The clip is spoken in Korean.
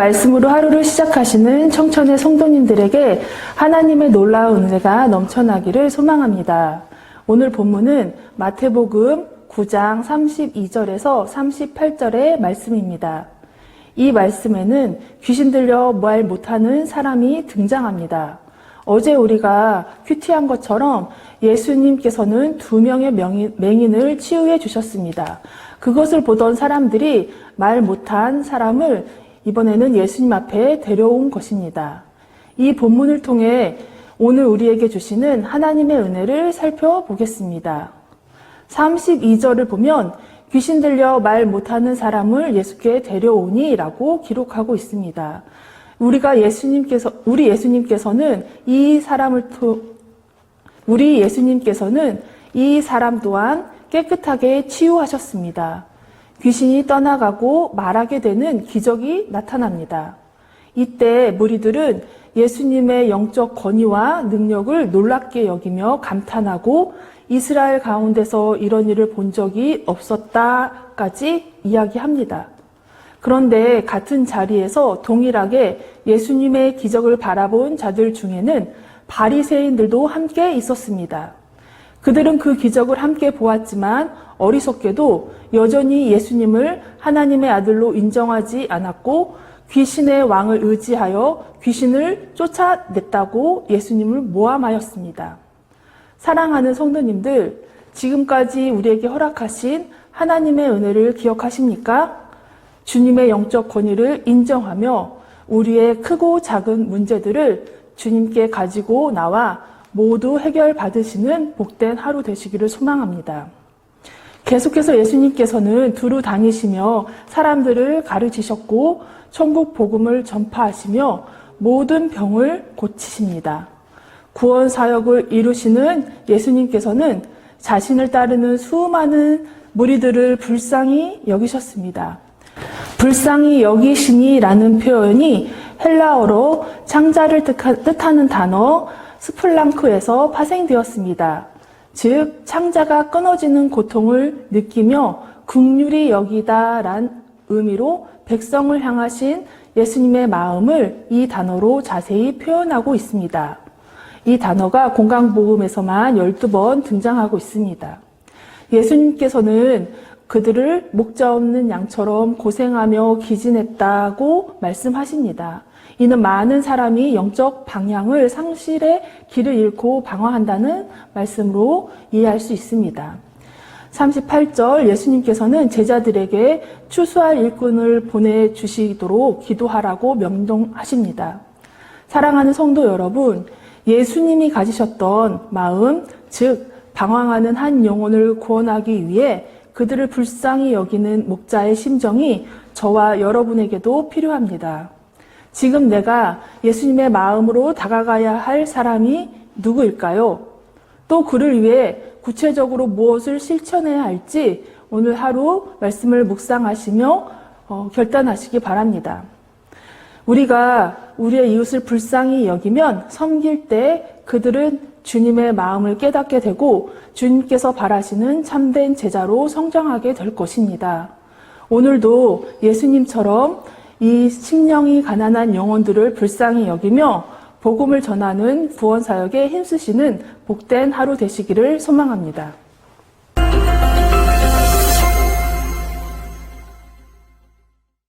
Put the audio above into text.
말씀으로 하루를 시작하시는 청천의 성도님들에게 하나님의 놀라운 은혜가 넘쳐나기를 소망합니다. 오늘 본문은 마태복음 9장 32절에서 38절의 말씀입니다. 이 말씀에는 귀신 들려 말 못하는 사람이 등장합니다. 어제 우리가 큐티한 것처럼 예수님께서는 2명의 맹인을 치유해 주셨습니다. 그것을 보던 사람들이 말 못한 사람을 이번에는 예수님 앞에 데려온 것입니다. 이 본문을 통해 오늘 우리에게 주시는 하나님의 은혜를 살펴보겠습니다. 32절을 보면 귀신 들려 말 못하는 사람을 예수께 데려오니 라고 기록하고 있습니다. 우리 예수님께서는 이 사람 또한 깨끗하게 치유하셨습니다. 귀신이 떠나가고 말하게 되는 기적이 나타납니다. 이때 무리들은 예수님의 영적 권위와 능력을 놀랍게 여기며 감탄하고 이스라엘 가운데서 이런 일을 본 적이 없었다까지 이야기합니다. 그런데 같은 자리에서 동일하게 예수님의 기적을 바라본 자들 중에는 바리새인들도 함께 있었습니다. 그들은 그 기적을 함께 보았지만 어리석게도 여전히 예수님을 하나님의 아들로 인정하지 않았고 귀신의 왕을 의지하여 귀신을 쫓아냈다고 예수님을 모함하였습니다. 사랑하는 성도님들, 지금까지 우리에게 허락하신 하나님의 은혜를 기억하십니까? 주님의 영적 권위를 인정하며 우리의 크고 작은 문제들을 주님께 가지고 나와 모두 해결받으시는 복된 하루 되시기를 소망합니다. 계속해서 예수님께서는 두루 다니시며 사람들을 가르치셨고 천국 복음을 전파하시며 모든 병을 고치십니다. 구원 사역을 이루시는 예수님께서는 자신을 따르는 수많은 무리들을 불쌍히 여기셨습니다. 불쌍히 여기시니라는 표현이 헬라어로 창자를 뜻하는 단어 스플랑크에서 파생되었습니다. 즉 창자가 끊어지는 고통을 느끼며 긍휼히 여기다란 의미로 백성을 향하신 예수님의 마음을 이 단어로 자세히 표현하고 있습니다. 이 단어가 공강복음에서만 12번 등장하고 있습니다. 예수님께서는 그들을 목자 없는 양처럼 고생하며 기진했다고 말씀하십니다. 이는 많은 사람이 영적 방향을 상실해 길을 잃고 방황한다는 말씀으로 이해할 수 있습니다. 38절 예수님께서는 제자들에게 추수할 일꾼을 보내주시도록 기도하라고 명령하십니다. 사랑하는 성도 여러분, 예수님이 가지셨던 마음, 즉 방황하는 한 영혼을 구원하기 위해 그들을 불쌍히 여기는 목자의 심정이 저와 여러분에게도 필요합니다. 지금 내가 예수님의 마음으로 다가가야 할 사람이 누구일까요? 또 그를 위해 구체적으로 무엇을 실천해야 할지 오늘 하루 말씀을 묵상하시며 결단하시기 바랍니다. 우리가 우리의 이웃을 불쌍히 여기면 섬길 때 그들은 주님의 마음을 깨닫게 되고 주님께서 바라시는 참된 제자로 성장하게 될 것입니다. 오늘도 예수님처럼 이 심령이 가난한 영혼들을 불쌍히 여기며 복음을 전하는 구원 사역에 힘쓰시는 복된 하루 되시기를 소망합니다.